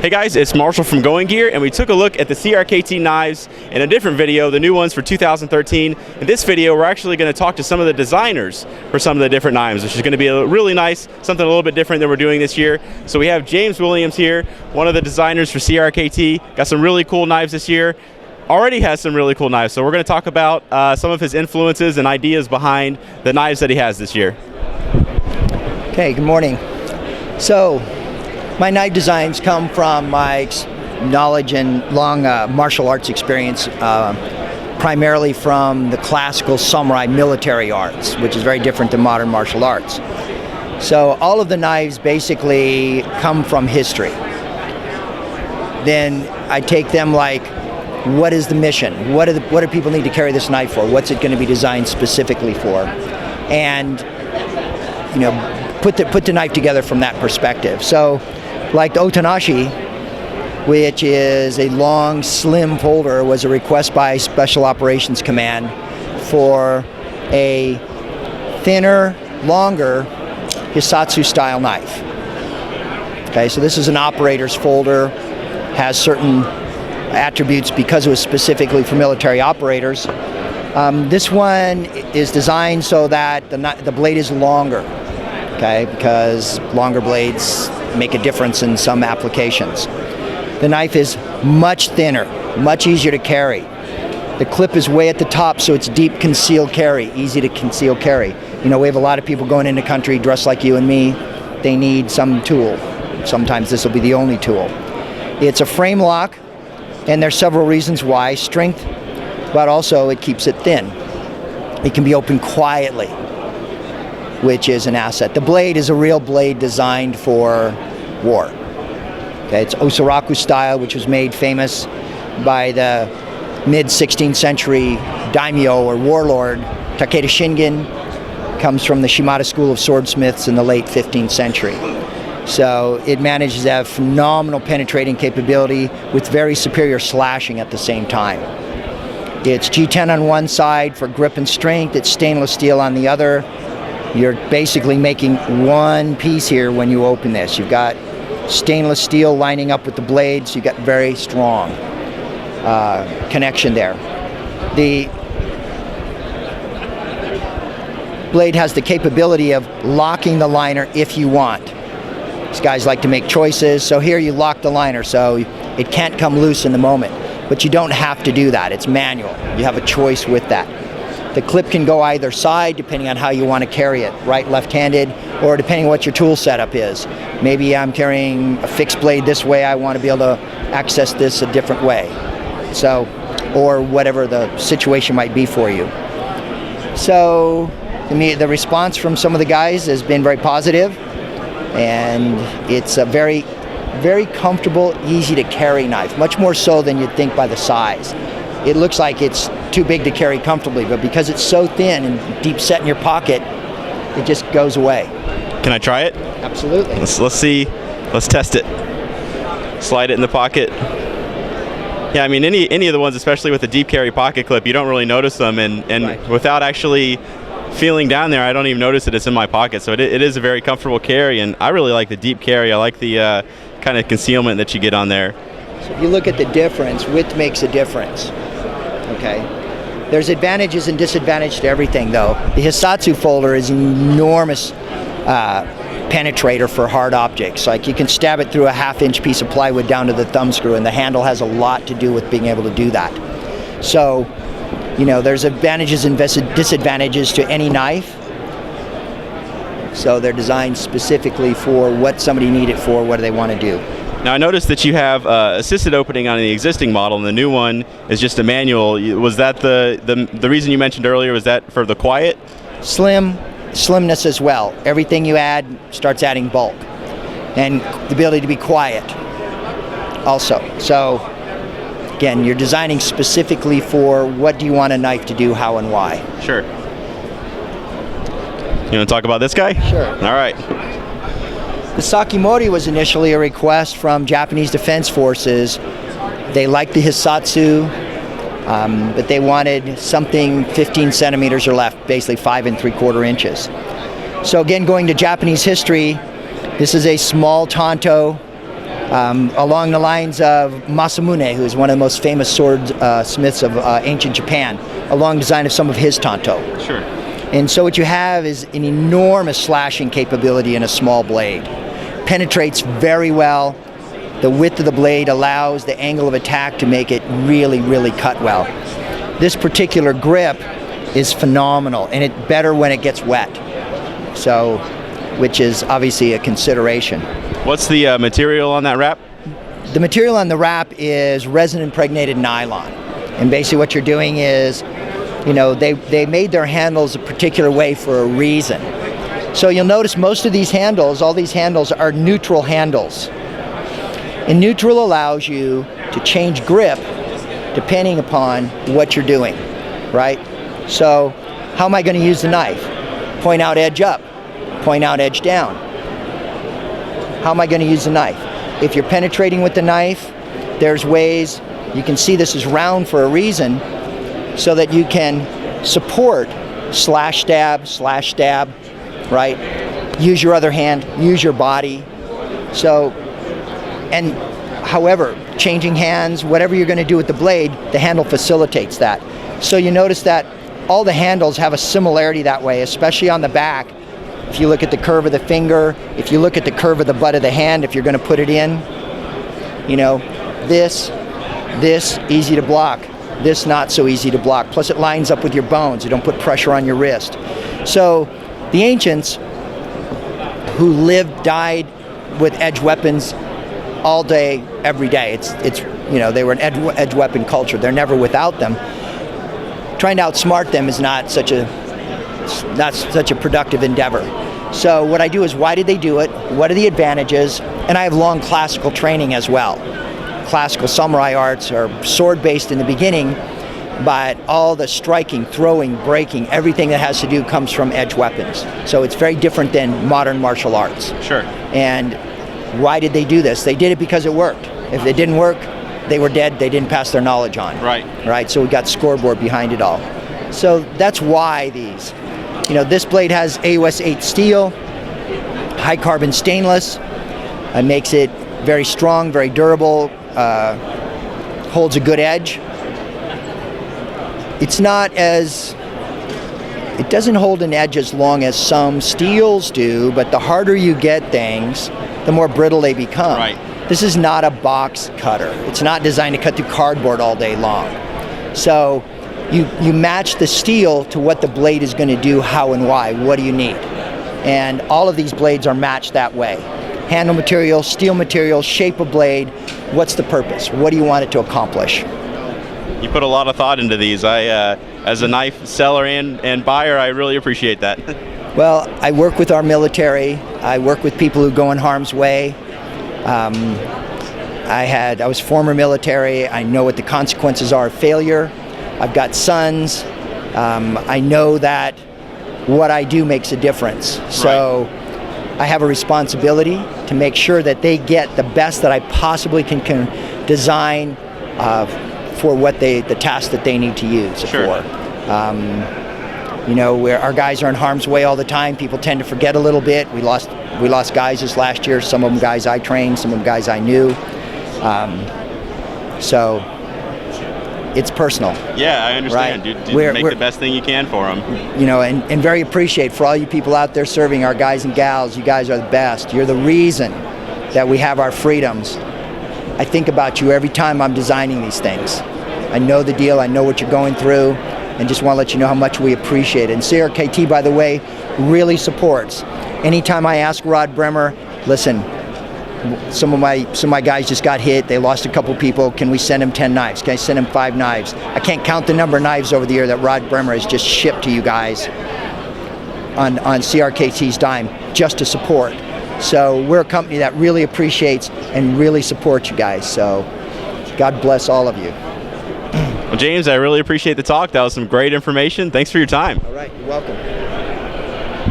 Hey guys, it's Marshall from Going Gear, and we took a look at the CRKT knives in a different video, the new ones for 2013. In this video, we're actually going to talk to some of the designers for some of the different knives, which is going to be really nice, something a little bit different than we're doing this year. So we have James Williams here, one of the designers for CRKT, got some really cool knives this year. Already has some really cool knives, so we're going to talk about some of his influences and ideas behind the knives that he has this year. Okay, good morning. So, my knife designs come from my knowledge and long martial arts experience, primarily from the classical samurai military arts, which is very different than modern martial arts. So all of the knives basically come from history. Then I take them like, what is the mission? What do people need to carry this knife for? What's it going to be designed specifically for? And put the knife together from that perspective. So, like the Otanashi, which is a long, slim folder, was a request by Special Operations Command for a thinner, longer Hisatsu-style knife. Okay, so this is an operator's folder, has certain attributes because it was specifically for military operators. This one is designed so that the blade is longer, okay, because longer blades make a difference in some applications. The knife is much thinner, much easier to carry. The clip is way at the top, so it's deep concealed carry, easy to conceal carry. We have a lot of people going into country dressed like you and me. They need some tool. Sometimes this will be the only tool. It's a frame lock, and there's several reasons why. Strength, but also it keeps it thin. It can be opened quietly, which is an asset. The blade is a real blade designed for war. Okay, it's Osaraku style, which was made famous by the mid-16th century daimyo or warlord Takeda Shingen. Comes from the Shimada school of swordsmiths in the late 15th century. So it manages to have phenomenal penetrating capability with very superior slashing at the same time. It's G10 on one side for grip and strength, it's stainless steel on the other. You're basically making one piece here when you open this. You've got stainless steel lining up with the blades. You've got very strong connection there. The blade has the capability of locking the liner if you want. These guys like to make choices. So here you lock the liner so it can't come loose in the moment. But you don't have to do that. It's manual. You have a choice with that. The clip can go either side depending on how you want to carry it, right, left-handed, or depending on what your tool setup is. Maybe I'm carrying a fixed blade this way, I want to be able to access this a different way. So, or whatever the situation might be for you. So, the response from some of the guys has been very positive, and it's a very, very comfortable, easy to carry knife, much more so than you'd think by the size. It looks like it's too big to carry comfortably, but because it's so thin and deep set in your pocket, it just goes away. Can I try it? Absolutely. Let's see. Let's test it. Slide it in the pocket. Yeah, I mean, any of the ones, especially with the deep carry pocket clip, you don't really notice them, and right. Without actually feeling down there, I don't even notice that it's in my pocket. So it is a very comfortable carry, and I really like the deep carry. I like the kind of concealment that you get on there. So if you look at the difference, width makes a difference. Okay. There's advantages and disadvantages to everything, though. The Hisatsu folder is an enormous penetrator for hard objects. Like you can stab it through a half-inch piece of plywood down to the thumb screw, and the handle has a lot to do with being able to do that. So, there's advantages and disadvantages to any knife. So they're designed specifically for what somebody needs it for, what do they want to do. Now I noticed that you have assisted opening on the existing model, and the new one is just a manual. Was that the reason you mentioned earlier? Was that for the quiet? Slimness as well. Everything you add starts adding bulk, and the ability to be quiet also. So again, you're designing specifically for what do you want a knife to do, how and why. Sure. You want to talk about this guy? Sure. All right. The Sakimori was initially a request from Japanese Defense Forces. They liked the Hisatsu, but they wanted something 15 centimeters or less, basically 5 3/4 inches. So again, going to Japanese history, this is a small tanto along the lines of Masamune, who is one of the most famous sword smiths of ancient Japan, along the design of some of his tanto. Sure. And so what you have is an enormous slashing capability in a small blade. Penetrates very well. The width of the blade allows the angle of attack to make it really, really cut well. This particular grip is phenomenal, and it's better when it gets wet. So, which is obviously a consideration. What's the material on that wrap? The material on the wrap is resin impregnated nylon. And basically what you're doing is, you know, they made their handles a particular way for a reason. So you'll notice most of these handles, all these handles are neutral handles. And neutral allows you to change grip depending upon what you're doing, right? So how am I going to use the knife? Point out, edge up. Point out, edge down. How am I going to use the knife? If you're penetrating with the knife, there's ways, you can see this is round for a reason, so that you can support slash stab, right? Use your other hand, use your body. So, and however, changing hands, whatever you're going to do with the blade, the handle facilitates that. So you notice that all the handles have a similarity that way, especially on the back. If you look at the curve of the finger, if you look at the curve of the butt of the hand, if you're going to put it in, you know, this, easy to block. This, not so easy to block. Plus it lines up with your bones. You don't put pressure on your wrist. So the ancients who lived, died with edge weapons all day, every day. It's you know, they were an edge weapon culture. They're never without them. Trying to outsmart them is not such a productive endeavor. So what I do is, why did they do it? What are the advantages? And I have long classical training as well. Classical samurai arts are sword-based in the beginning, but all the striking, throwing, breaking, everything that has to do comes from edge weapons. So it's very different than modern martial arts. Sure. And why did they do this? They did it because it worked. If it didn't work, they were dead. They didn't pass their knowledge on. Right. Right. So we got scoreboard behind it all. So that's why these. You know, this blade has AUS 8 steel, high carbon stainless. It makes it very strong, very durable, holds a good edge. It doesn't hold an edge as long as some steels do, but the harder you get things, the more brittle they become. Right. This is not a box cutter. It's not designed to cut through cardboard all day long. So you match the steel to what the blade is going to do, how and why. What do you need? And all of these blades are matched that way. Handle material, steel material, shape of blade. What's the purpose? What do you want it to accomplish? You put a lot of thought into these. As a knife seller and buyer, I really appreciate that. Well, I work with our military. I work with people who go in harm's way. I was former military. I know what the consequences are of failure. I've got sons. I know that what I do makes a difference. So I have a responsibility to make sure that they get the best that I possibly can design for the task that they need to use it for. You know, where our guys are in harm's way all the time, people tend to forget a little bit. We lost guys this last year. Some of them guys I trained, some of them guys I knew. So it's personal. Yeah, I understand. Right? Do make the best thing you can for them. You know, and very appreciate for all you people out there serving, our guys and gals. You guys are the best. You're the reason that we have our freedoms. I think about you every time I'm designing these things. I know the deal. I know what you're going through, and just want to let you know how much we appreciate it. And CRKT, by the way, really supports. Anytime I ask Rod Bremer, listen, some of my guys just got hit. They lost a couple people. Can we send them 10 knives? Can I send them 5 knives? I can't count the number of knives over the year that Rod Bremer has just shipped to you guys on CRKT's dime just to support. So we're a company that really appreciates and really supports you guys. So God bless all of you. Well, James, I really appreciate the talk. That was some great information. Thanks for your time. All right, you're welcome.